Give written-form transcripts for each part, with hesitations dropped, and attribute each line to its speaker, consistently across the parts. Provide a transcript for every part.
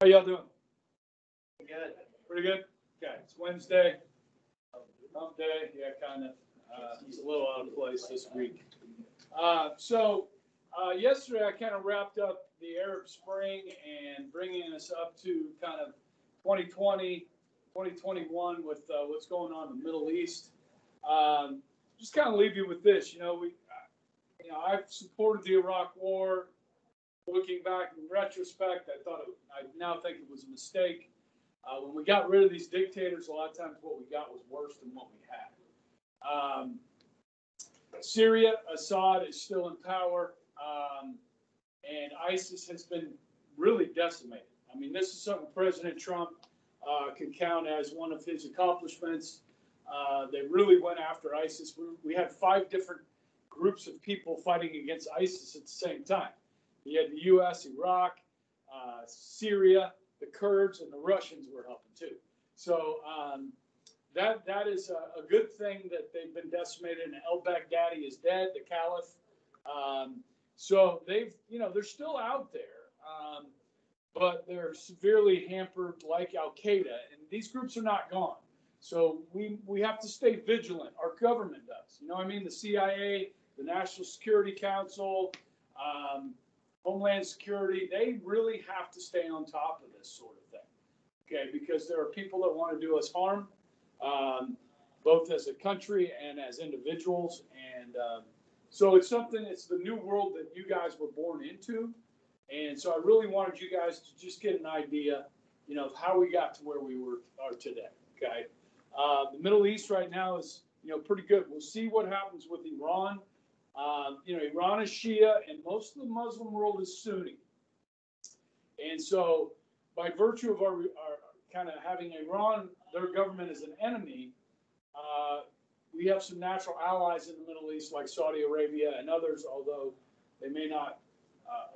Speaker 1: How y'all doing?
Speaker 2: Good.
Speaker 1: Pretty good? Okay, it's Wednesday. Hump day, yeah, kind of. It's a little out of place this week. Yesterday I kind of wrapped up the Arab Spring and bringing us up to kind of 2020, 2021 with what's going on in the Middle East. Just kind of leave you with this. I've supported the Iraq War. Looking back in retrospect, I now think it was a mistake. When we got rid of these dictators, a lot of times what we got was worse than what we had. Syria, Assad is still in power, and ISIS has been really decimated. I mean, this is something President Trump can count as one of his accomplishments. They really went after ISIS. We had 5 different groups of people fighting against ISIS at the same time. You had the U.S., Iraq, Syria, the Kurds, and the Russians were helping too. So that is a good thing that they've been decimated, and al-Baghdadi is dead, the caliph. So they're still out there, but they're severely hampered like Al-Qaeda, and these groups are not gone. So we have to stay vigilant. Our government does. The CIA, the National Security Council, Homeland Security, they really have to stay on top of this sort of thing, okay? Because there are people that want to do us harm, both as a country and as individuals. And so it's the new world that you guys were born into. And so I really wanted you guys to just get an idea, of how we got to where we are today, okay? The Middle East right now is, pretty good. We'll see what happens with Iran. Iran is Shia, and most of the Muslim world is Sunni. And so, by virtue of our kind of having Iran, their government as an enemy, we have some natural allies in the Middle East, like Saudi Arabia and others, although they may not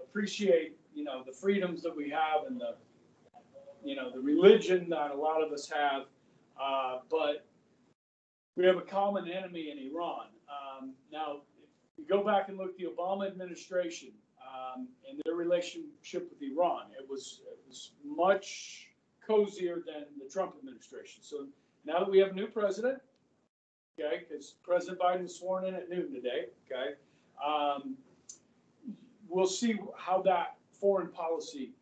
Speaker 1: appreciate, the freedoms that we have and the religion that a lot of us have. But we have a common enemy in Iran. Now, you go back and look at the Obama administration and their relationship with Iran. It was much cozier than the Trump administration. So now that we have a new president, okay, because President Biden was sworn in at noon today, okay, we'll see how that foreign policy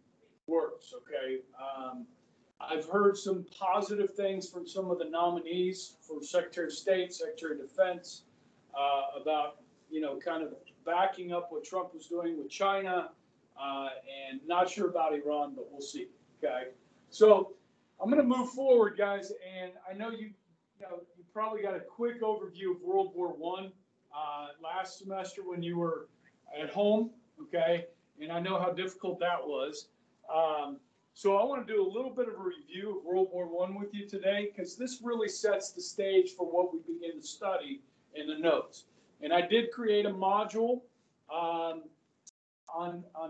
Speaker 1: works, okay. I've heard some positive things from some of the nominees for Secretary of State, Secretary of Defense, about kind of backing up what Trump was doing with China, and not sure about Iran, but we'll see. Okay, so I'm going to move forward, guys, and I know you probably got a quick overview of World War I last semester when you were at home. Okay, and I know how difficult that was. So I want to do a little bit of a review of World War I with you today, because this really sets the stage for what we begin to study in the notes. And I did create a module on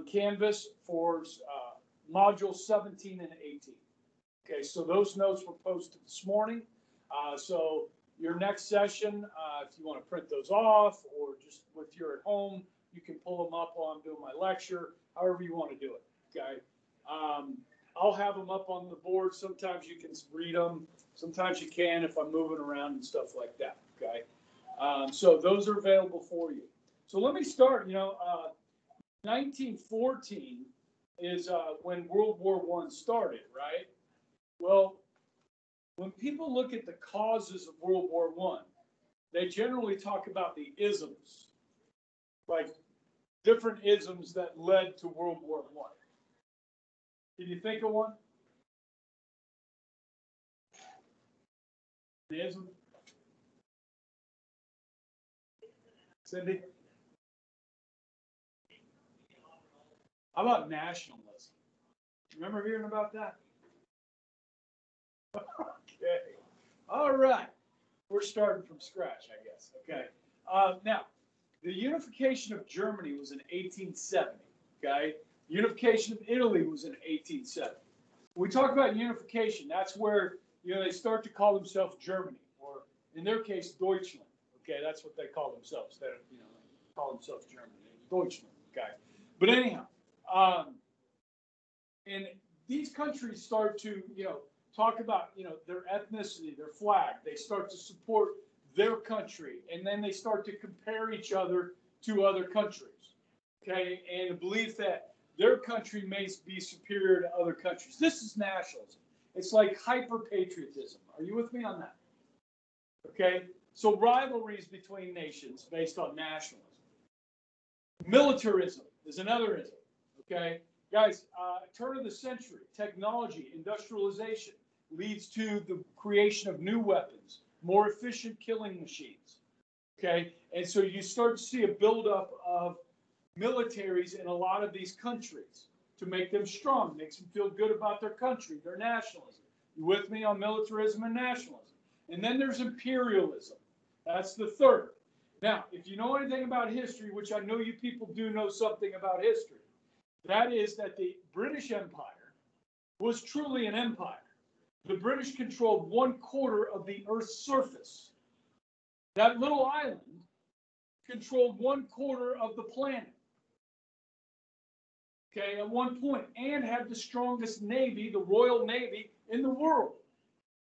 Speaker 1: Canvas for modules 17 and 18. Okay, so those notes were posted this morning. So your next session, if you want to print those off, or just if you're at home, you can pull them up while I'm doing my lecture, however you want to do it. Okay. I'll have them up on the board. Sometimes you can read them. Sometimes you can if I'm moving around and stuff like that. Okay. So those are available for you. So let me start. 1914 is when World War I started, right? Well, when people look at the causes of World War I, they generally talk about the isms, like different isms that led to World War I. Can you think of one? An ism? Cindy? How about nationalism? Remember hearing about that? Okay. All right. We're starting from scratch, I guess. Okay. Now, the unification of Germany was in 1870. Okay. Unification of Italy was in 1870. When we talk about unification, that's where they start to call themselves Germany, or in their case, Deutschland. Okay, that's what they call themselves. They call themselves Germany, Deutschland. Okay, but anyhow, and these countries start to, talk about, their ethnicity, their flag. They start to support their country, and then they start to compare each other to other countries, okay, and believe that their country may be superior to other countries. This is nationalism. It's like hyper-patriotism. Are you with me on that? Okay, so rivalries between nations based on nationalism. Militarism is another ism, okay? Guys, turn of the century, technology, industrialization leads to the creation of new weapons, more efficient killing machines, okay? And so you start to see a buildup of militaries in a lot of these countries to make them strong, makes them feel good about their country, their nationalism. You with me on militarism and nationalism? And then there's imperialism. That's the third. Now, if you know anything about history, which I know you people do know something about history, that is that the British Empire was truly an empire. The British controlled 1/4 of the Earth's surface. That little island controlled 1/4 of the planet. Okay, at one point, and had the strongest navy, the Royal Navy, in the world.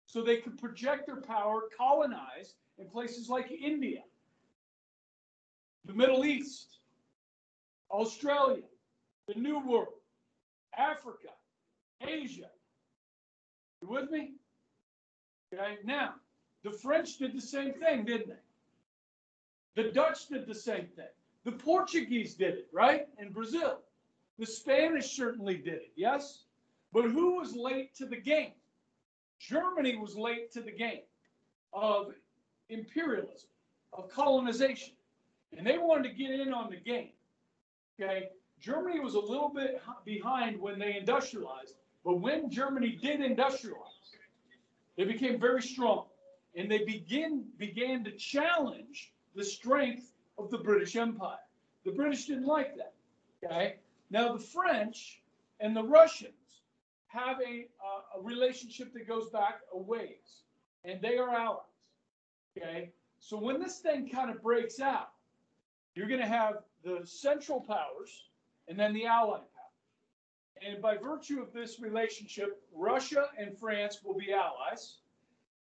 Speaker 1: So they could project their power, colonize in places like India, the Middle East, Australia, the New World, Africa, Asia. You with me? Okay, now, the French did the same thing, didn't they? The Dutch did the same thing. The Portuguese did it, right? In Brazil. The Spanish certainly did it, yes? But who was late to the game? Germany was late to the game of imperialism, of colonization. And they wanted to get in on the game, okay? Germany was a little bit behind when they industrialized, but when Germany did industrialize, they became very strong. And they began to challenge the strength of the British Empire. The British didn't like that, okay? Now, the French and the Russians have a relationship that goes back a ways, and they are allies, okay? So when this thing kind of breaks out, you're going to have the Central Powers and then the Allied powers. And by virtue of this relationship, Russia and France will be allies.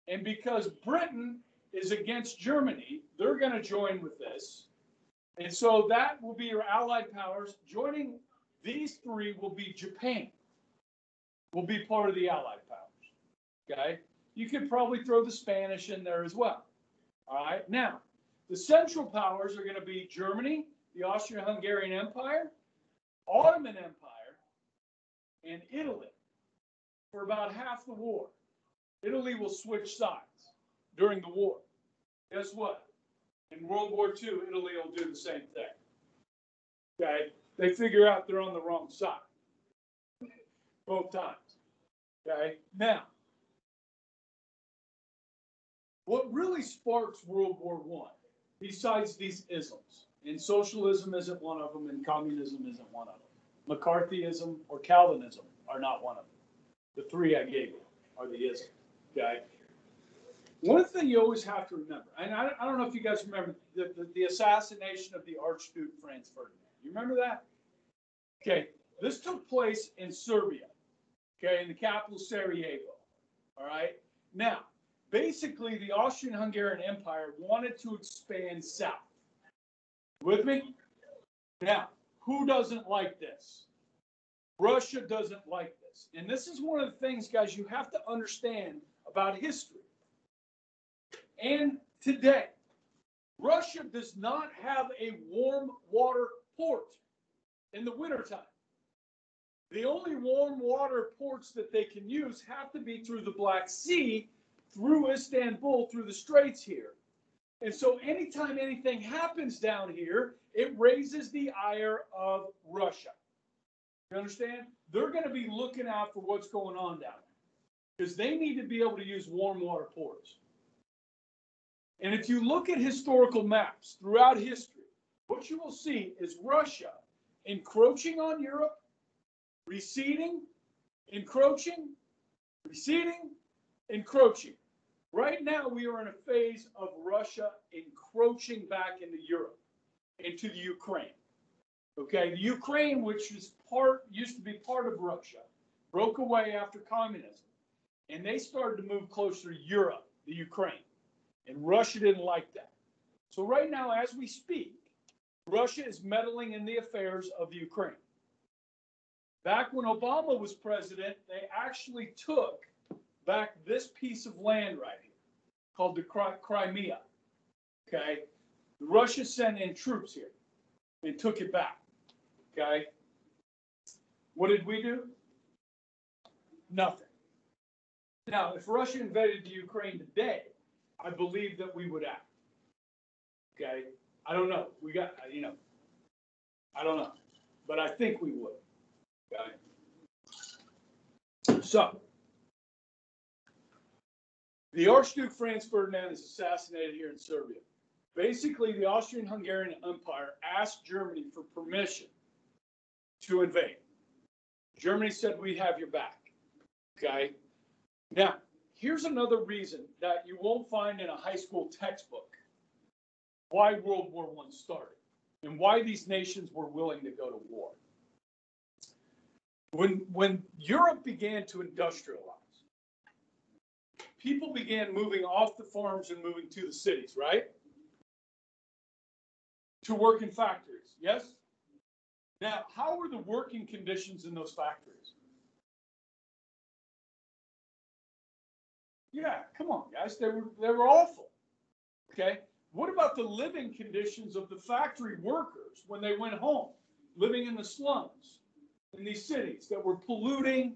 Speaker 1: And because Britain is against Germany, they're going to join with this. And so that will be your Allied powers. Joining these three will be Japan, will be part of the Allied powers. Okay? You could probably throw the Spanish in there as well. All right? Now, the Central Powers are going to be Germany, the Austro-Hungarian Empire, Ottoman Empire, and Italy for about half the war. Italy will switch sides during the war. Guess what? In World War II, Italy will do the same thing. Okay? They figure out they're on the wrong side both times. Okay? Now, what really sparks World War I, besides these isms, and socialism isn't one of them, and communism isn't one of them. McCarthyism or Calvinism are not one of them. The three I gave you are the isms. Okay? One thing you always have to remember, and I don't know if you guys remember the assassination of the Archduke Franz Ferdinand. You remember that? Okay, this took place in Serbia, okay, in the capital Sarajevo. All right? Now, basically, the Austrian-Hungarian Empire wanted to expand south. With me? Now, who doesn't like this? Russia doesn't like this. And this is one of the things, guys, you have to understand about history. And today, Russia does not have a warm water port in the wintertime. The only warm water ports that they can use have to be through the Black Sea, through Istanbul, through the straits here. And so anytime anything happens down here, it raises the ire of Russia. You understand? They're going to be looking out for what's going on down there because they need to be able to use warm water ports. And if you look at historical maps throughout history, what you will see is Russia encroaching on Europe, receding, encroaching, receding, encroaching. Right now, we are in a phase of Russia encroaching back into Europe, into the Ukraine. Okay, the Ukraine, which is used to be part of Russia, broke away after communism, and they started to move closer to Europe, the Ukraine. And Russia didn't like that. So right now, as we speak, Russia is meddling in the affairs of the Ukraine. Back when Obama was president, they actually took back this piece of land right here, called the Crimea. Okay? Russia sent in troops here and took it back. Okay? What did we do? Nothing. Now, if Russia invaded the Ukraine today, I believe that we would act. Okay? I don't know. I don't know. But I think we would. Okay? So, the Archduke Franz Ferdinand is assassinated here in Serbia. Basically, the Austrian-Hungarian Empire asked Germany for permission to invade. Germany said, we have your back. Okay? Now, here's another reason that you won't find in a high school textbook why World War I started and why these nations were willing to go to war. When Europe began to industrialize, people began moving off the farms and moving to the cities, right? To work in factories, yes? Now, how were the working conditions in those factories? Yeah, come on, guys. They were awful. Okay? What about the living conditions of the factory workers when they went home, living in the slums in these cities that were polluting?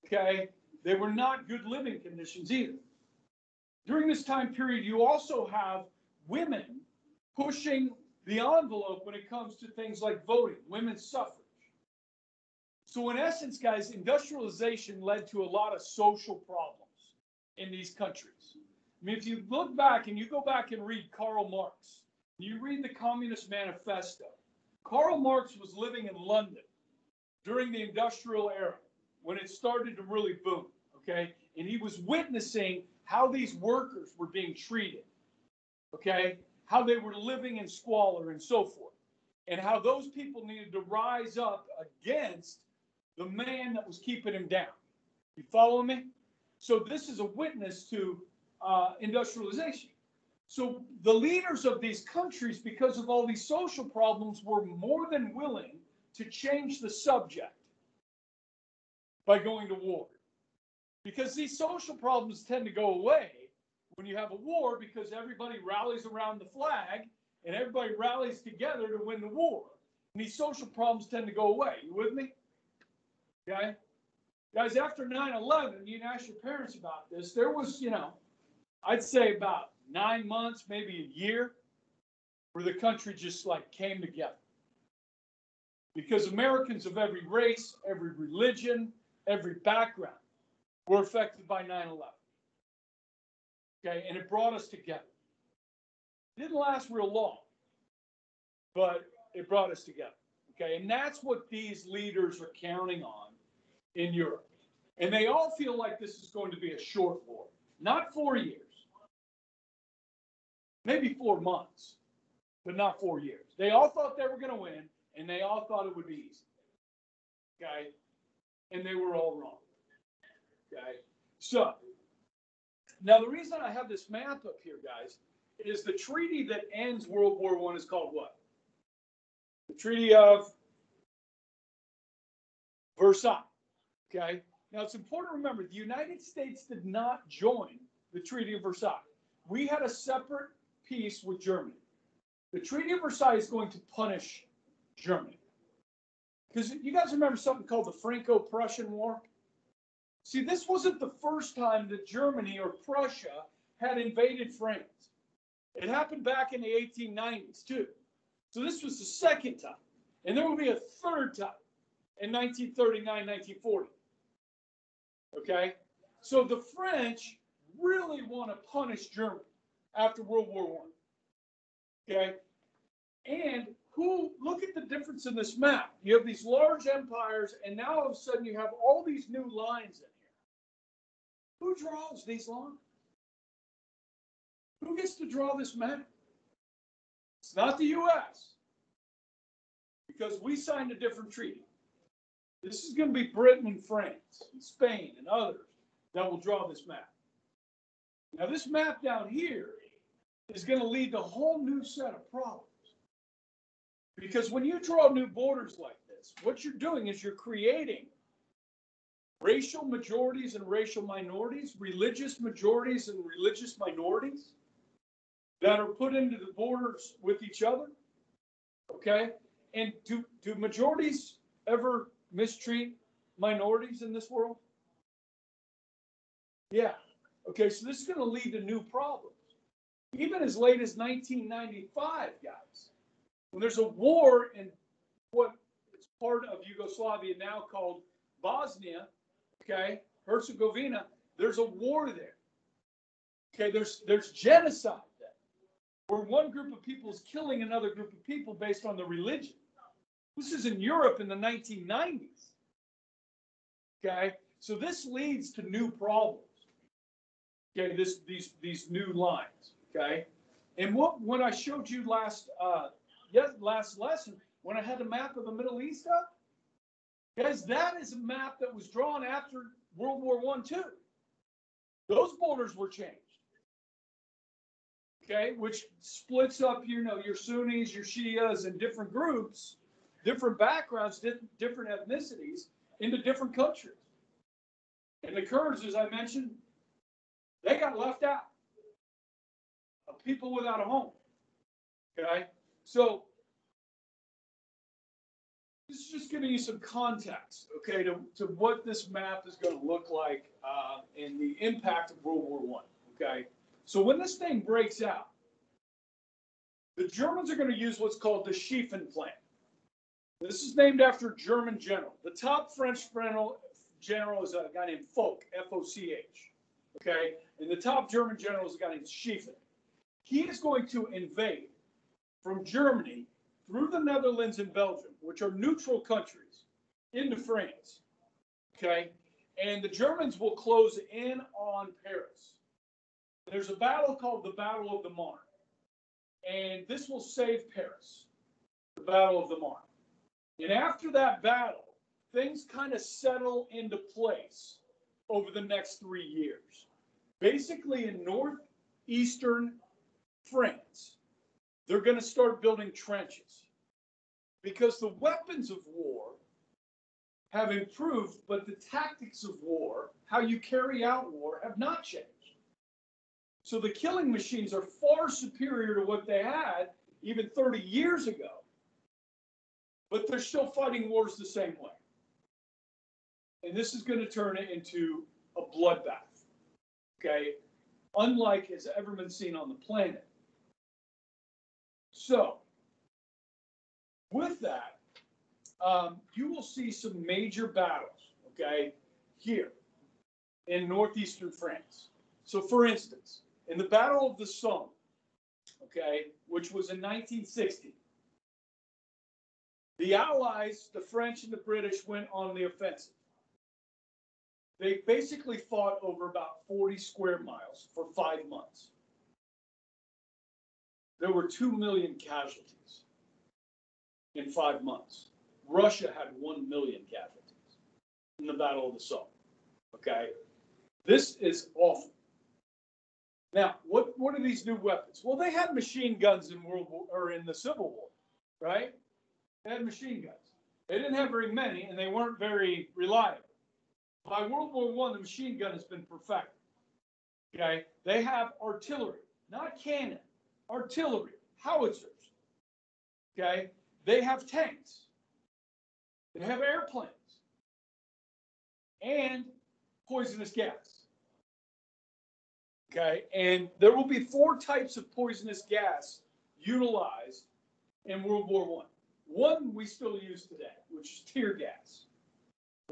Speaker 1: Okay? They were not good living conditions either. During this time period, you also have women pushing the envelope when it comes to things like voting, women's suffrage. So in essence, guys, industrialization led to a lot of social problems in these countries. I mean, if you look back and you go back and read Karl Marx, you read the Communist Manifesto, Karl Marx was living in London during the industrial era when it started to really boom, okay? And he was witnessing how these workers were being treated, okay? How they were living in squalor and so forth, and how those people needed to rise up against the man that was keeping him down. You follow me? So this is a witness to industrialization. So the leaders of these countries, because of all these social problems, were more than willing to change the subject by going to war. Because these social problems tend to go away when you have a war, because everybody rallies around the flag and everybody rallies together to win the war. And these social problems tend to go away. You with me? Okay? Guys, after 9/11, you can ask your parents about this. There was, I'd say about 9 months, maybe a year, where the country just like came together. Because Americans of every race, every religion, every background were affected by 9/11. Okay, and it brought us together. It didn't last real long, but it brought us together. Okay, and that's what these leaders are counting on in Europe. And they all feel like this is going to be a short war, not 4 years, maybe 4 months, but not 4 years. They all thought they were going to win, and they all thought it would be easy. Okay, and they were all wrong. Okay, so now the reason I have this map up here, guys, is the treaty that ends World War I is called what? The Treaty of Versailles. Okay, now it's important to remember the United States did not join the Treaty of Versailles. We had a separate peace with Germany. The Treaty of Versailles is going to punish Germany. Because you guys remember something called the Franco-Prussian War? See, this wasn't the first time that Germany or Prussia had invaded France. It happened back in the 1890s, too. So this was the second time. And there will be a third time in 1939, 1940. Okay? So the French really want to punish Germany after World War I. Okay? And look at the difference in this map. You have these large empires, and now all of a sudden you have all these new lines in here. Who draws these lines? Who gets to draw this map? It's not the U.S. because we signed a different treaty. This is going to be Britain and France and Spain and others that will draw this map. Now, this map down here is going to lead to a whole new set of problems. Because when you draw new borders like this, what you're doing is you're creating racial majorities and racial minorities, religious majorities and religious minorities that are put into the borders with each other. Okay? And do majorities ever mistreat minorities in this world? Yeah. Okay, so this is going to lead to new problems. Even as late as 1995, guys, when there's a war in what is part of Yugoslavia now called Bosnia, okay, Herzegovina, there's a war there. Okay, there's genocide there, where one group of people is killing another group of people based on their religion. This is in Europe in the 1990s. Okay, so this leads to new problems. Okay, these new lines. Okay, and when I showed you last lesson, when I had the map of the Middle East up, guys, that is a map that was drawn after World War I too. Those borders were changed. Okay, which splits up, your Sunnis, your Shias, and different groups, different backgrounds, different ethnicities into different countries. And the Kurds, as I mentioned, they got left out of people without a home. Okay, so this is just giving you some context, okay, to what this map is going to look like and the impact of World War I. Okay, so when this thing breaks out, the Germans are going to use what's called the Schlieffen Plan. This is named after a German general. The top French general is a guy named Foch, F-O-C-H. Okay, and the top German general is a guy named Schlieffen. He is going to invade from Germany through the Netherlands and Belgium, which are neutral countries, into France. Okay, and the Germans will close in on Paris. There's a battle called the Battle of the Marne, and this will save Paris, the Battle of the Marne. And after that battle, things kind of settle into place over the next 3 years. Basically, in northeastern France, they're going to start building trenches because the weapons of war have improved, but the tactics of war, how you carry out war, have not changed. So the killing machines are far superior to what they had even 30 years ago, but they're still fighting wars the same way. And this is going to turn it into a bloodbath, okay? Unlike has ever been seen on the planet. So, with that, you will see some major battles, okay, here in northeastern France. So, for instance, in the Battle of the Somme, okay, which was in 1960, the Allies, the French and the British, went on the offensive. They basically fought over about 40 square miles for 5 months. There were 2 million casualties in 5 months. Russia had 1 million casualties in the Battle of the Somme. Okay, this is awful. Now, what are these new weapons? Well, they had machine guns in in the Civil War, right? They had machine guns. They didn't have very many, and they weren't very reliable. By World War I, the machine gun has been perfected. Okay, they have artillery, not cannon, artillery, howitzers. Okay, they have tanks. They have airplanes and poisonous gas. Okay, and there will be 4 types of poisonous gas utilized in World War I. One we still use today, which is tear gas.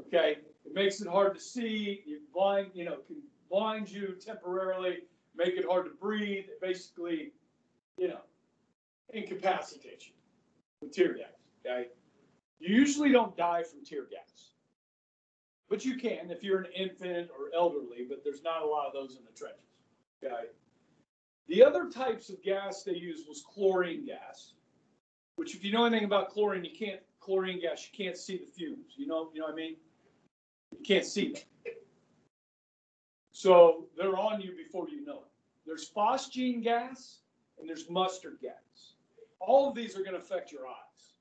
Speaker 1: Okay, it makes it hard to see. It can blind you temporarily, make it hard to breathe. It basically, incapacitates you with tear gas. Okay, you usually don't die from tear gas, but you can if you're an infant or elderly. But there's not a lot of those in the trenches. Okay. The other types of gas they used was chlorine gas, which if you know anything about chlorine, you can't chlorine gas, you can't see the fumes. You know what I mean? You can't see them. So they're on you before you know it. There's phosgene gas and there's mustard gas. All of these are going to affect your eyes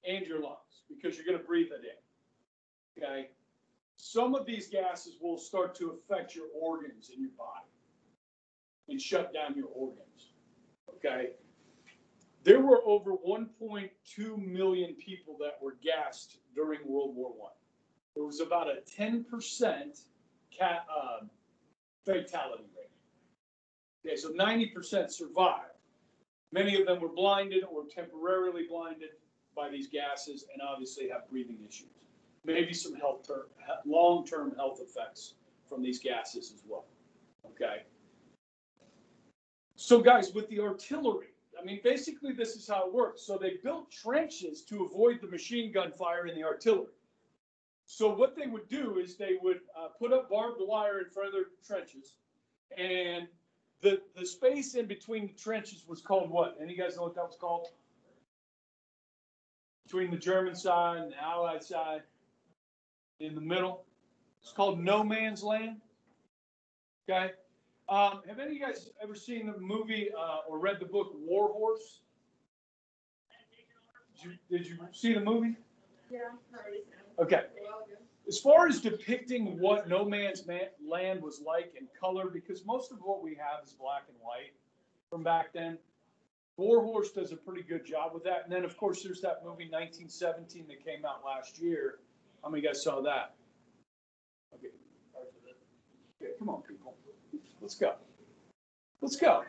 Speaker 1: and your lungs because you're going to breathe it in. Okay? Some of these gases will start to affect your organs in your body and shut down your organs. Okay? There were over 1.2 million people that were gassed during World War I. There was about a 10% fatality rate. Okay, so 90% survived. Many of them were blinded or temporarily blinded by these gases and obviously have breathing issues. Maybe some long-term health effects from these gases as well. Okay. So guys, with the artillery, I mean, basically this is how it works. So they built trenches to avoid the machine gun fire in the artillery. So what they would do is they would put up barbed wire in front of their trenches, and the space in between the trenches was called what? Any guys know what that was called? Between the German side and the Allied side, in the middle, it's called no man's land. Okay. Have any of you guys ever seen the movie or read the book War Horse? Did you see the movie?
Speaker 3: Yeah.
Speaker 1: Okay. As far as depicting what no man's land was like in color, because most of what we have is black and white from back then, War Horse does a pretty good job with that. And then, of course, there's that movie 1917 that came out last year. How many of you guys saw that? Okay. Okay, come on, people. Let's go. Let's go.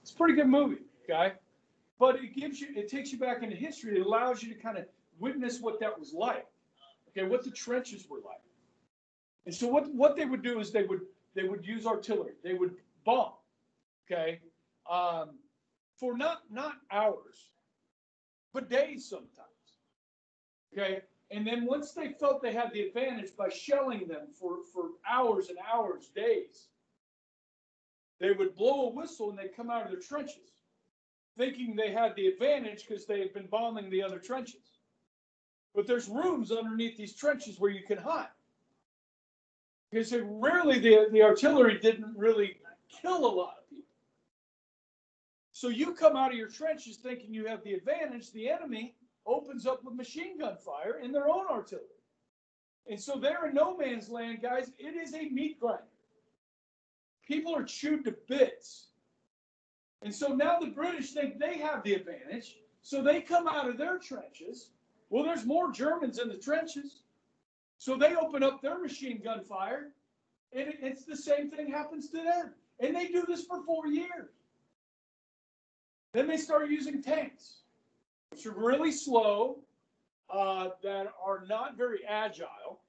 Speaker 1: It's a pretty good movie, okay? But it takes you back into history. It allows you to kind of witness what that was like. Okay, what the trenches were like. And so what they would do is they would use artillery. They would bomb, okay, for not hours, but days sometimes. Okay, and then once they felt they had the advantage by shelling them for hours and hours, days, they would blow a whistle and they'd come out of their trenches, thinking they had the advantage because they had been bombing the other trenches. But there's rooms underneath these trenches where you can hide. Because rarely the artillery didn't really kill a lot of people. So you come out of your trenches thinking you have the advantage. The enemy opens up with machine gun fire in their own artillery. And so they're in no man's land, guys. It is a meat grinder. People are chewed to bits. And so now the British think they have the advantage. So they come out of their trenches. Well, there's more Germans in the trenches. So they open up their machine gun fire, and it's the same thing happens to them. And they do this for 4 years. Then they start using tanks, which are really slow, that are not very agile,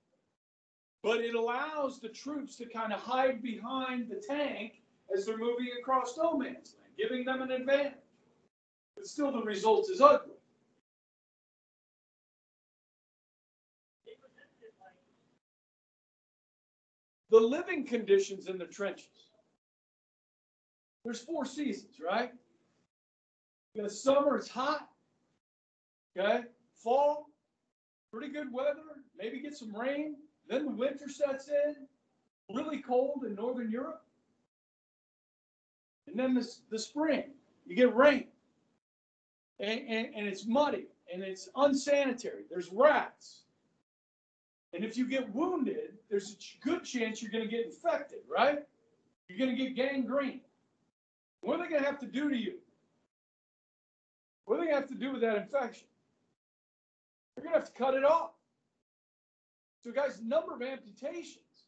Speaker 1: but it allows the troops to kind of hide behind the tank as they're moving across no man's land, giving them an advantage. But still the result is ugly. The living conditions in the trenches. There's 4 seasons, right? In the summer, it's hot. Okay? Fall, pretty good weather. Maybe get some rain. Then the winter sets in. Really cold in Northern Europe. And then the spring, you get rain. And it's muddy. And it's unsanitary. There's rats. And if you get wounded, there's a good chance you're going to get infected, right? You're going to get gangrene. What are they going to have to do to you? What are they going to have to do with that infection? They're going to have to cut it off. So, guys, number of amputations.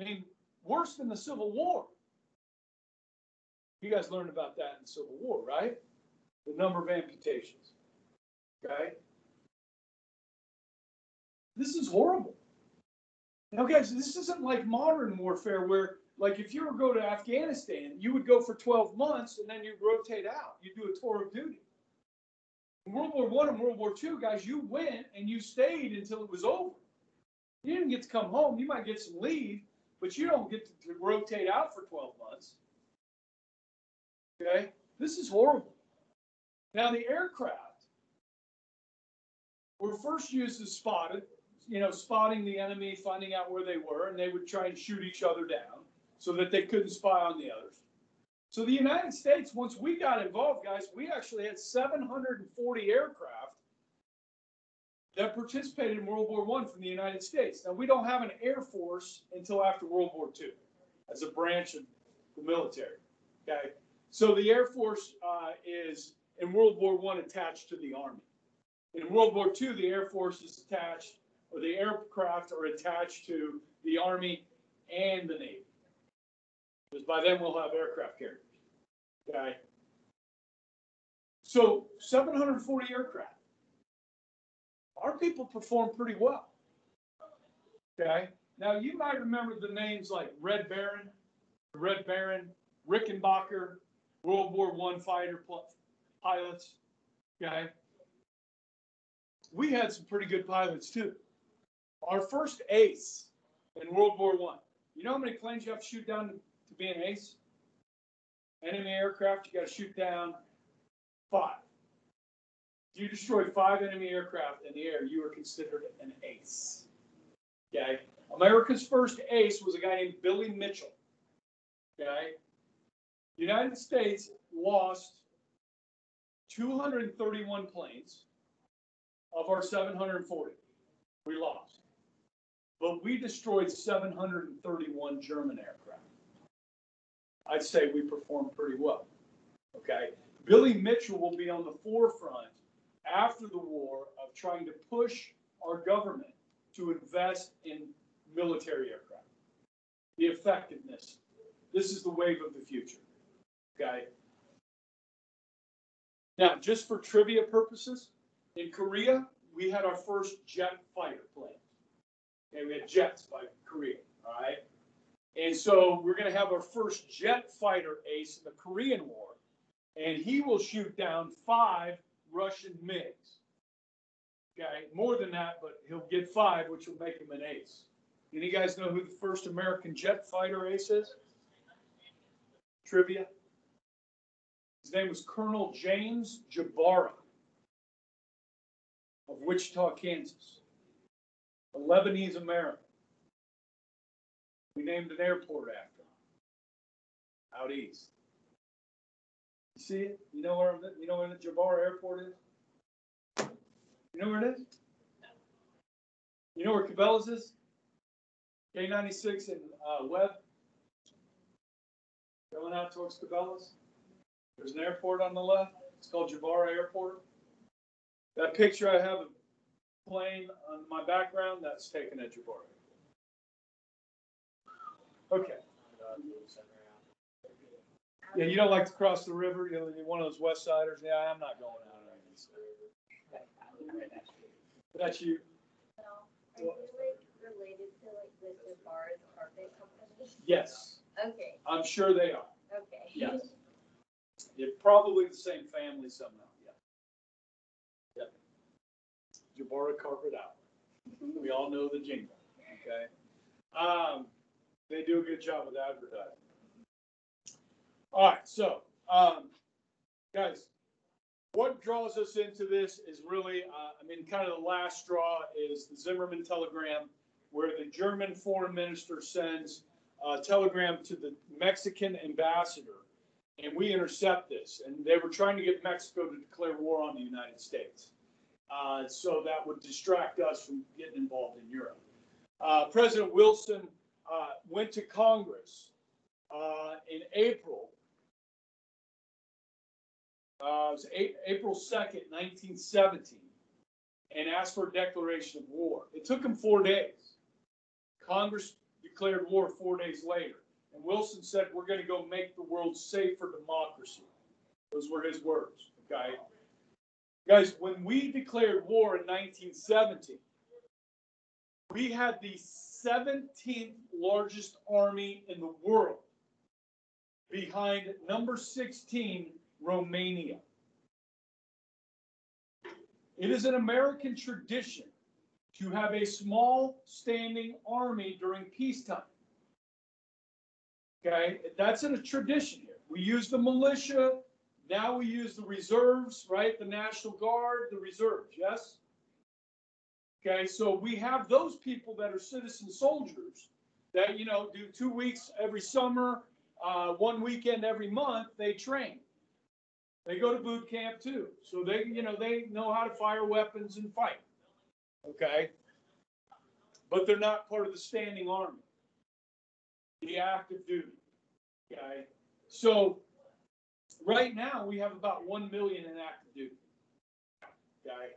Speaker 1: I mean, worse than the Civil War. You guys learned about that in the Civil War, right? The number of amputations. Okay? This is horrible. Now, guys, this isn't like modern warfare where, like, if you were to go to Afghanistan, you would go for 12 months and then you'd rotate out. You'd do a tour of duty. In World War I and World War II, guys, you went and you stayed until it was over. You didn't get to come home. You might get some leave, but you don't get to rotate out for 12 months. Okay? This is horrible. Now, the aircraft were first used as spotting the enemy, finding out where they were, and they would try and shoot each other down so that they couldn't spy on the others. So the United States, once we got involved, guys, we actually had 740 aircraft that participated in World War I from the United States. Now, we don't have an Air Force until after World War II as a branch of the military, okay? So the Air Force is, in World War I, attached to the Army. In World War II, the Air Force is attached, or the aircraft are attached to the Army and the Navy. Because by then we'll have aircraft carriers, okay? So 740 aircraft. Our people perform pretty well, okay? Now, you might remember the names like Red Baron, Rickenbacker, World War I fighter pilots, okay? We had some pretty good pilots, too. Our first ace in World War I, you know how many planes you have to shoot down to be an ace? Enemy aircraft, you got to shoot down 5. If you destroyed 5 enemy aircraft in the air, you were considered an ace. Okay? America's first ace was a guy named Billy Mitchell. Okay? The United States lost 231 planes of our 740. We lost. But we destroyed 731 German aircraft. I'd say we performed pretty well. Okay? Billy Mitchell will be on the forefront after the war of trying to push our government to invest in military aircraft. The effectiveness. This is the wave of the future. Okay? Now, just for trivia purposes, in Korea, we had our first jet fighter plane. Okay, we had jets by Korea, all right? And so we're going to have our first jet fighter ace in the Korean War, and he will shoot down 5 Russian MiGs. Okay, more than that, but he'll get 5, which will make him an ace. Any guys know who the first American jet fighter ace is? Trivia. His name was Colonel James Jabara of Wichita, Kansas. A Lebanese American. We named an airport after him. Out east. You see it? You know where the Jabara Airport is? You know where it is? You know where Cabela's is? K96 and Webb. Going out towards Cabela's. There's an airport on the left. It's called Jabara Airport. That picture I have a plane on my background, that's taken at Jabara. Okay. Yeah, you don't like to cross the river. You're one of those West Siders. Yeah, I'm not going out on this. That's you.
Speaker 3: No. Are you related to the Jabara's carpet company?
Speaker 1: Yes.
Speaker 3: Okay.
Speaker 1: I'm sure they are.
Speaker 3: Okay.
Speaker 1: Yes. They're probably the same family somehow. Yeah. Yeah. Jabara Carpet Out. We all know the jingle. Okay. They do a good job with advertising. All right, so guys, what draws us into this is really, kind of the last straw is the Zimmerman telegram, where the German foreign minister sends a telegram to the Mexican ambassador, and we intercept this. And they were trying to get Mexico to declare war on the United States. So that would distract us from getting involved in Europe. President Wilson went to Congress in April. It was April 2nd, 1917, and asked for a declaration of war. It took him 4 days. Congress declared war 4 days later. And Wilson said, we're going to go make the world safe for democracy. Those were his words, okay? Guys, when we declared war in 1917, we had the 17th largest army in the world behind number 16, Romania. It is an American tradition to have a small standing army during peacetime. Okay, that's in a tradition here. We use the militia, now we use the reserves, right? The National Guard, the reserves, yes? Okay, so we have those people that are citizen soldiers that, you know, do 2 weeks every summer, 1 weekend every month, they train. They go to boot camp too. So they, you know, they know how to fire weapons and fight. Okay. But they're not part of the standing army, the active duty. Okay. So right now we have about 1 million in active duty. Okay.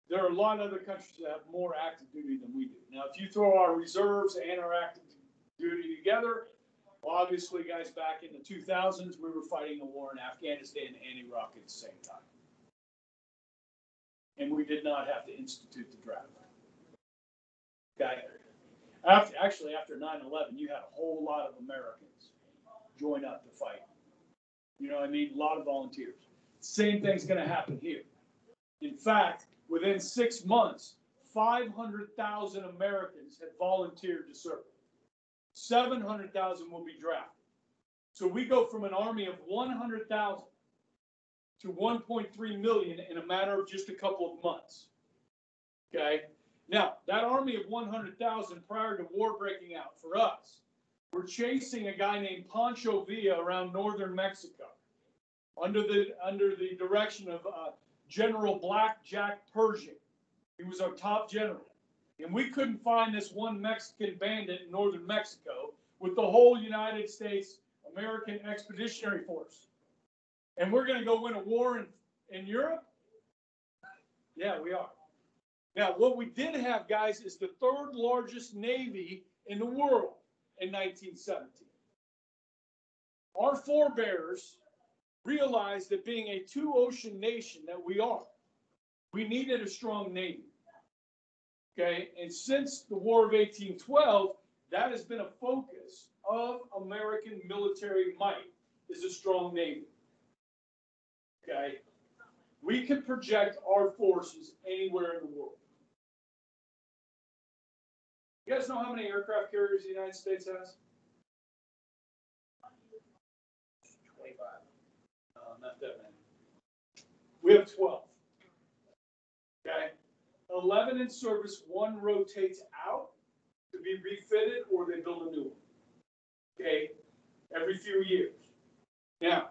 Speaker 1: There are a lot of other countries that have more active duty than we do. Now, if you throw our reserves and our active duty together, well, obviously, guys, back in the 2000s, we were fighting a war in Afghanistan and Iraq at the same time. And we did not have to institute the draft. Okay. After 9/11, you had a whole lot of Americans join up to fight. You know what I mean? A lot of volunteers. Same thing's going to happen here. In fact, within 6 months, 500,000 Americans had volunteered to serve. 700,000 will be drafted. So we go from an army of 100,000 to 1.3 million in a matter of just a couple of months. Okay? Now, that army of 100,000 prior to war breaking out for us, we're chasing a guy named Pancho Villa around northern Mexico under the direction of General Black Jack Pershing. He was our top general. And we couldn't find this one Mexican bandit in northern Mexico with the whole United States American Expeditionary Force. And we're going to go win a war in Europe? Yeah, we are. Now, what we did have, guys, is the third largest Navy in the world in 1917. Our forebears realized that being a two-ocean nation that we are, we needed a strong Navy. Okay, and since the War of 1812, that has been a focus of American military might, is a strong Navy. Okay, we can project our forces anywhere in the world. You guys know how many aircraft carriers the United States has?
Speaker 2: 25.
Speaker 1: No, not that many. We have 12. Okay. 11 in service, 1 rotates out to be refitted or they build a new one. Okay, every few years. Now,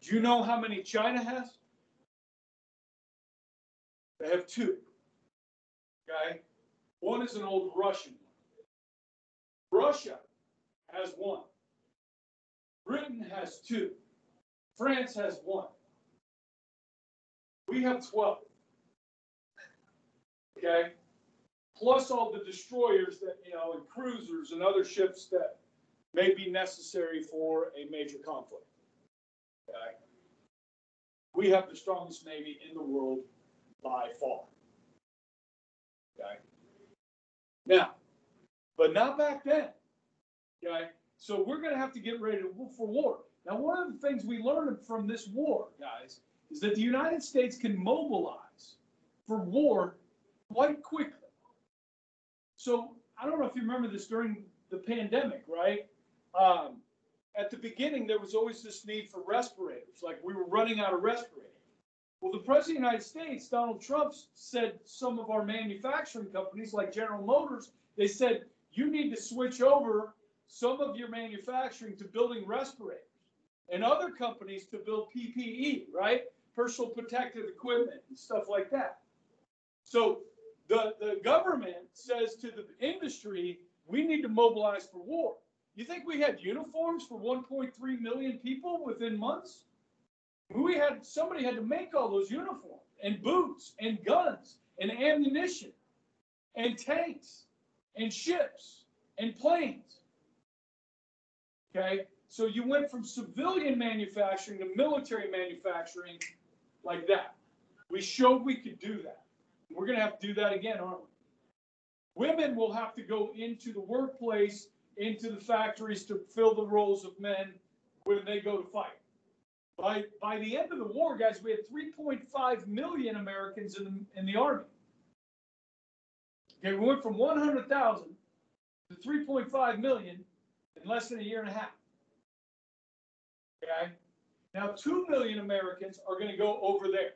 Speaker 1: do you know how many China has? They have 2. Okay, one is an old Russian one. Russia has 1. Britain has 2. France has 1. We have 12. Okay, plus all the destroyers that, you know, and cruisers and other ships that may be necessary for a major conflict. Okay, we have the strongest Navy in the world by far. Okay, now, but not back then. Okay, so we're going to have to get ready for war. Now, one of the things we learned from this war, guys, is that the United States can mobilize for war quite quickly. So I don't know if you remember this during the pandemic, right? At the beginning, there was always this need for respirators, like we were running out of respirators. Well, the President of the United States, Donald Trump, said some of our manufacturing companies, like General Motors, they said, you need to switch over some of your manufacturing to building respirators, and other companies to build PPE, right? Personal protective equipment and stuff like that. So the government says to the industry, we need to mobilize for war. You think we had uniforms for 1.3 million people within months? Somebody had to make all those uniforms and boots and guns and ammunition and tanks and ships and planes. Okay, so you went from civilian manufacturing to military manufacturing like that. We showed we could do that. We're going to have to do that again, aren't we? Women will have to go into the workplace, into the factories to fill the roles of men when they go to fight. By the end of the war, guys, we had 3.5 million Americans in the Army. Okay, we went from 100,000 to 3.5 million in less than a year and a half. Okay, now 2 million Americans are going to go over there.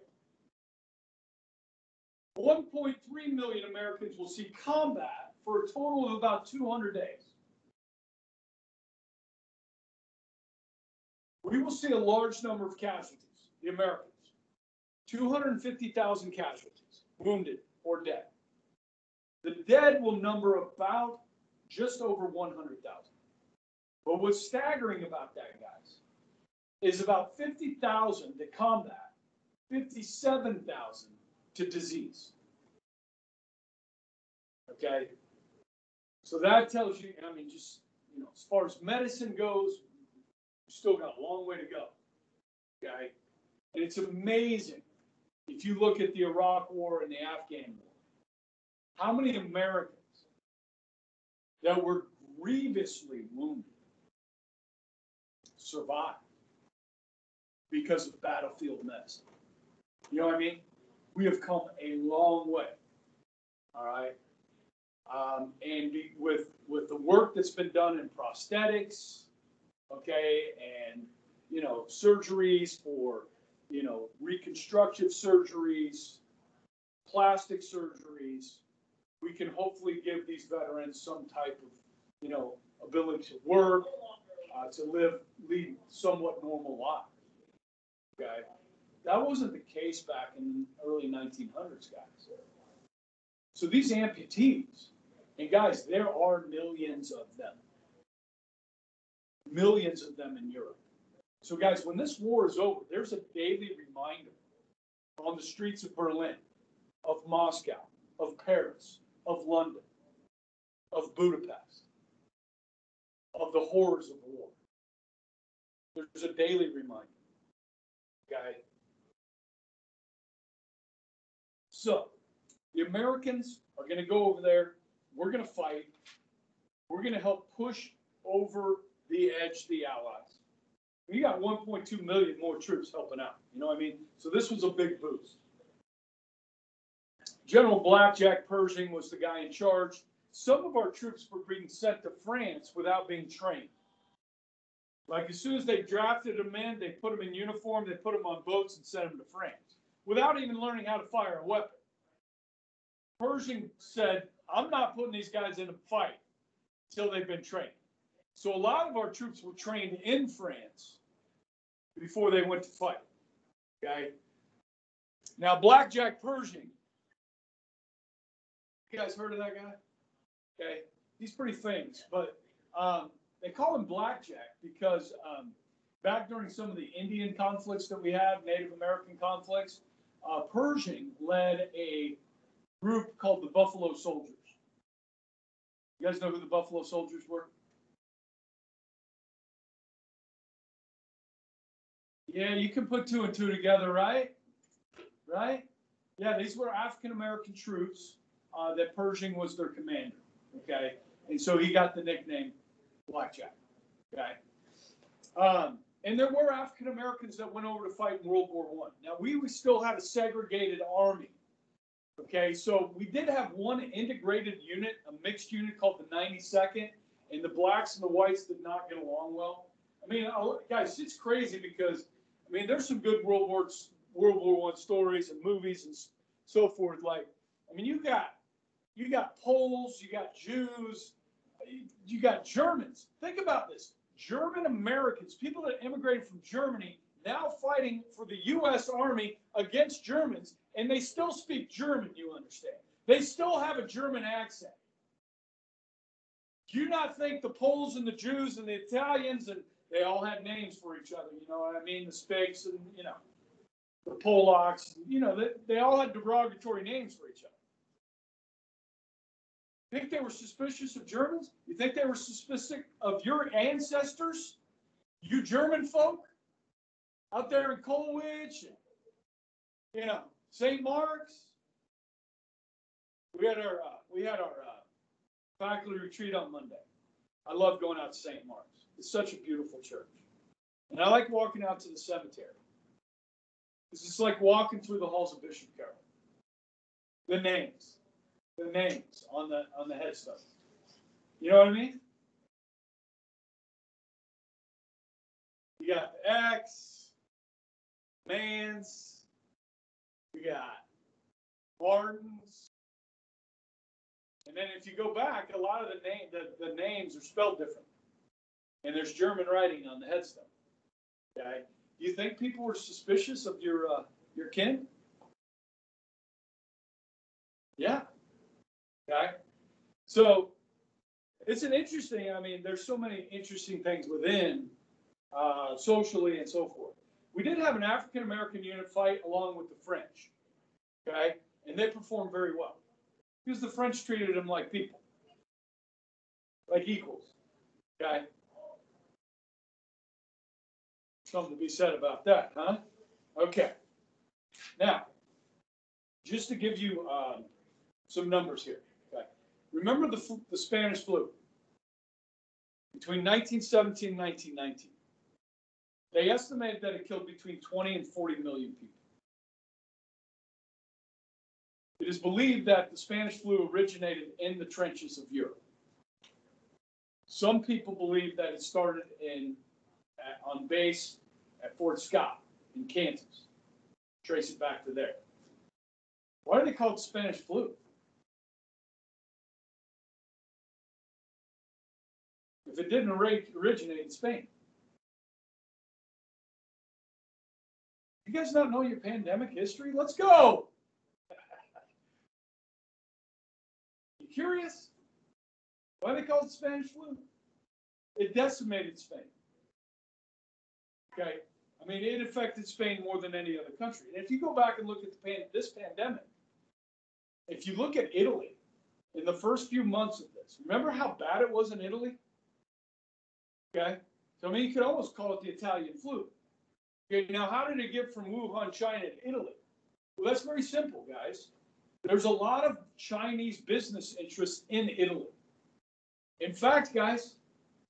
Speaker 1: 1.3 million Americans will see combat for a total of about 200 days. We will see a large number of casualties, the Americans. 250,000 casualties, wounded or dead. The dead will number about just over 100,000. But what's staggering about that, guys, is about 50,000 to combat, 57,000 to disease. Okay? So that tells you, I mean, just, as far as medicine goes, we still got a long way to go. Okay? And it's amazing if you look at the Iraq War and the Afghan War, how many Americans that were grievously wounded survived because of battlefield medicine. You know what I mean? We have come a long way. All right. And with the work that's been done in prosthetics, okay, and surgeries for reconstructive surgeries, plastic surgeries, we can hopefully give these veterans some type of ability to work, to lead somewhat normal lives. Okay, that wasn't the case back in the early 1900s, guys. So these amputees, and guys, there are millions of them in Europe. So guys, when this war is over, there's a daily reminder on the streets of Berlin, of Moscow, of Paris, of London, of Budapest, of the horrors of war. There's a daily reminder. Okay? So, the Americans are going to go over there. We're going to fight. We're going to help push over the edge the Allies. We got 1.2 million more troops helping out. You know what I mean? So this was a big boost. General Blackjack Pershing was the guy in charge. Some of our troops were being sent to France without being trained. Like as soon as they drafted them in, they put them in uniform, they put them on boats and sent them to France without even learning how to fire a weapon. Pershing said, I'm not putting these guys in a fight until they've been trained. So a lot of our troops were trained in France before they went to fight. Okay. Now, Blackjack Pershing, you guys heard of that guy? Okay. He's pretty famous, but they call him Blackjack because back during some of the Indian conflicts that we have, Native American conflicts, Pershing led a group called the Buffalo Soldiers. You guys know who the Buffalo Soldiers were? Yeah, you can put two and two together, right? Right? Yeah, these were African American troops that Pershing was their commander. Okay, and so he got the nickname Blackjack. Okay, and there were African Americans that went over to fight in World War I. Now we still had a segregated army. Okay, so we did have one integrated unit, a mixed unit called the 92nd, and the blacks and the whites did not get along well. I mean, guys, it's crazy because there's some good World War I stories and movies and so forth. Like, you got Poles, you got Jews, you got Germans. Think about this: German Americans, people that immigrated from Germany, now fighting for the U.S. Army against Germans, and they still speak German. You understand? They still have a German accent. Do you not think the Poles and the Jews and the Italians and they all had names for each other, you know what I mean? The Spics and, the Polacks, they all had derogatory names for each other. Think they were suspicious of Germans? You think they were suspicious of your ancestors? You German folk? Out there in Colwich, and, St. Mark's? We had our faculty retreat on Monday. I love going out to St. Mark's. It's such a beautiful church. And I like walking out to the cemetery. It's just like walking through the halls of Bishop Carroll. The names on the headstone. You know what I mean? You got X, Mans, we got Martins. And then if you go back, a lot of the names are spelled different. And there's German writing on the headstone. Okay? Do you think people were suspicious of your kin? Yeah. Okay? So it's an interesting, I mean, there's so many interesting things within socially and so forth. We did have an African-American unit fight along with the French. Okay? And they performed very well. Because the French treated them like people. Like equals. Okay? Something to be said about that, huh? Okay. Now, just to give you some numbers here. Okay. Remember the Spanish flu? Between 1917 and 1919. They estimated that it killed between 20 and 40 million people. It is believed that the Spanish flu originated in the trenches of Europe. Some people believe that it started on base at Fort Scott in Kansas. Trace it back to there. Why do they call it Spanish flu? If it didn't originate in Spain. You guys not know your pandemic history? Let's go! You curious? Why do they call it Spanish flu? It decimated Spain. Okay? I mean, it affected Spain more than any other country. And if you go back and look at this pandemic, if you look at Italy, in the first few months of this, remember how bad it was in Italy? Okay? So, I mean, you could almost call it the Italian flu. Okay, now how did it get from Wuhan, China to Italy? Well, that's very simple, guys. There's a lot of Chinese business interests in Italy. In fact, guys,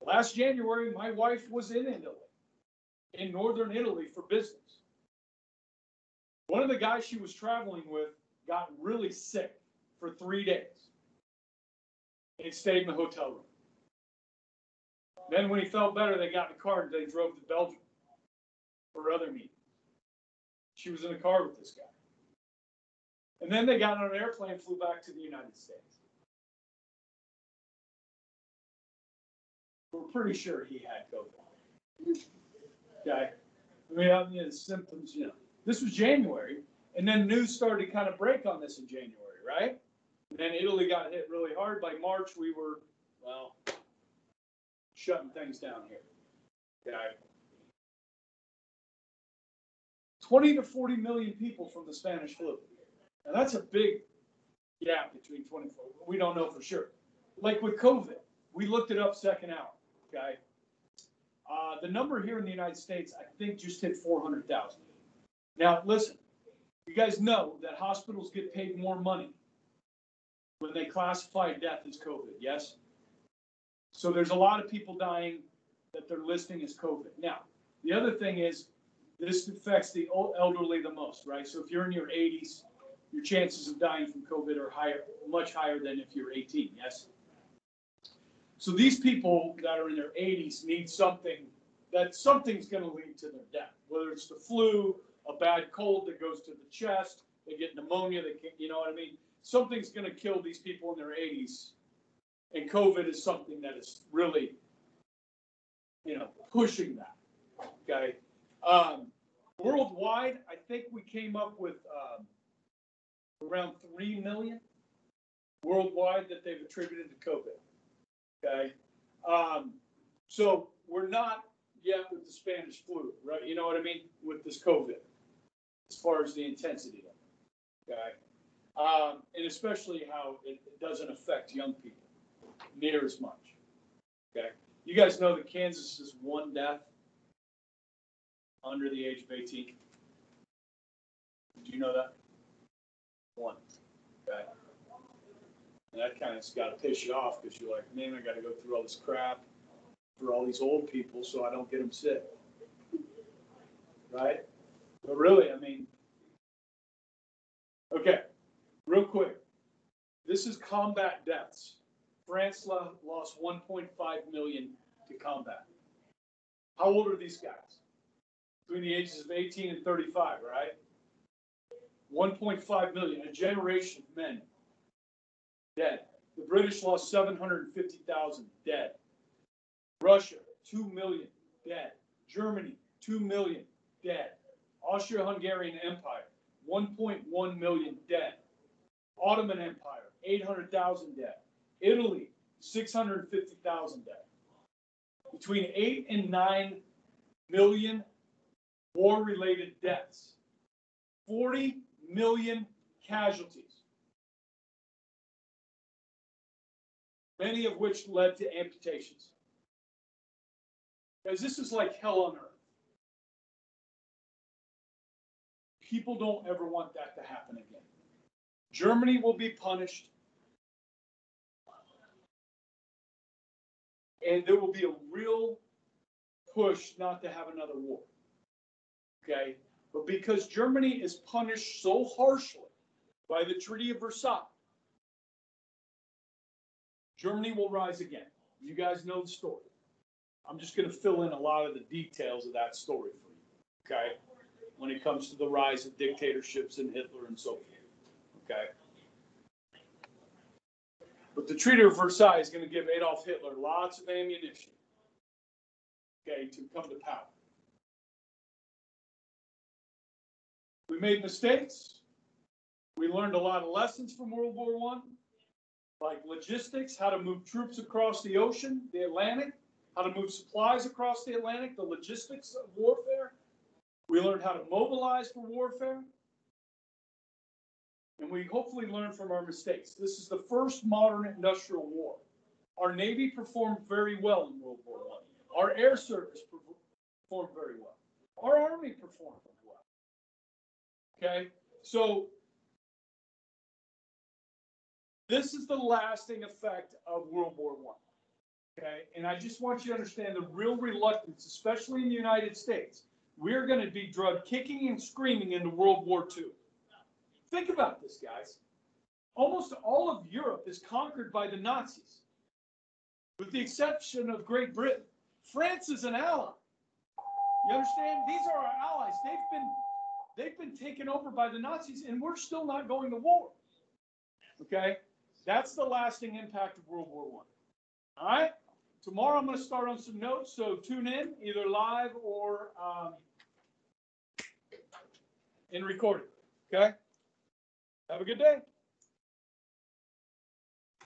Speaker 1: last January, my wife was in Italy, in northern Italy for business. One of the guys she was traveling with got really sick for 3 days. And he stayed in the hotel room. Then when he felt better, they got in the car and they drove to Belgium for other meetings. She was in the car with this guy. And then they got on an airplane and flew back to the United States. We're pretty sure he had COVID. Okay? I mean, the symptoms, you know. This was January, and then news started to kind of break on this in January, right? And then Italy got hit really hard. By March, we were, well, shutting things down here. Okay? 20 to 40 million people from the Spanish flu. Now, that's a big gap between 24. We don't know for sure. Like with COVID, we looked it up second hour, okay? The number here in the United States, I think, just hit 400,000. Now, listen, you guys know that hospitals get paid more money when they classify death as COVID, yes? So there's a lot of people dying that they're listing as COVID. Now, the other thing is, this affects the elderly the most, right? So if you're in your 80s, your chances of dying from COVID are higher, much higher than if you're 18, yes? So these people that are in their 80s need something, that something's going to lead to their death, whether it's the flu, a bad cold that goes to the chest, they get pneumonia, they can't, you know what I mean? Something's going to kill these people in their 80s, and COVID is something that is really, you know, pushing that, okay? Worldwide, I think we came up with around 3 million worldwide that they've attributed to COVID. Okay, so we're not yet with the Spanish flu, right? You know what I mean? With this COVID, as far as the intensity of it. Okay, and especially how it doesn't affect young people near as much. Okay, you guys know that Kansas is 1 death under the age of 18. Did you know that? 1. Okay. And that kind of got to piss you off because you're like, man, I got to go through all this crap for all these old people so I don't get them sick. Right? But really, I mean, okay, real quick. This is combat deaths. France lost 1.5 million to combat. How old are these guys? Between the ages of 18 and 35, right? 1.5 million, a generation of men dead. The British lost 750,000 dead. Russia, 2 million dead. Germany, 2 million dead. Austro-Hungarian Empire, 1.1 million dead. Ottoman Empire, 800,000 dead. Italy, 650,000 dead. Between 8 and 9 million war-related deaths. 40 million casualties. Many of which led to amputations. Guys, this is like hell on earth. People don't ever want that to happen again. Germany will be punished. And there will be a real push not to have another war. Okay? But because Germany is punished so harshly by the Treaty of Versailles, Germany will rise again. You guys know the story. I'm just going to fill in a lot of the details of that story for you, okay? When it comes to the rise of dictatorships and Hitler and so forth, okay? But the Treaty of Versailles is going to give Adolf Hitler lots of ammunition, okay, to come to power. We made mistakes. We learned a lot of lessons from World War I, like logistics, how to move troops across the ocean, the Atlantic, how to move supplies across the Atlantic, the logistics of warfare. We learned how to mobilize for warfare. And we hopefully learned from our mistakes. This is the first modern industrial war. Our Navy performed very well in World War I. Our air service performed very well. Our Army performed well. Okay? So, this is the lasting effect of World War I. Okay, and I just want you to understand the real reluctance, especially in the United States. We're going to be drugged kicking and screaming into World War II. Think about this, guys. Almost all of Europe is conquered by the Nazis, with the exception of Great Britain. France is an ally. You understand? These are our allies. They've been taken over by the Nazis, and we're still not going to war. Okay, that's the lasting impact of World War I. All right. Tomorrow I'm going to start on some notes, so tune in, either live or in recording. Okay? Have a good day.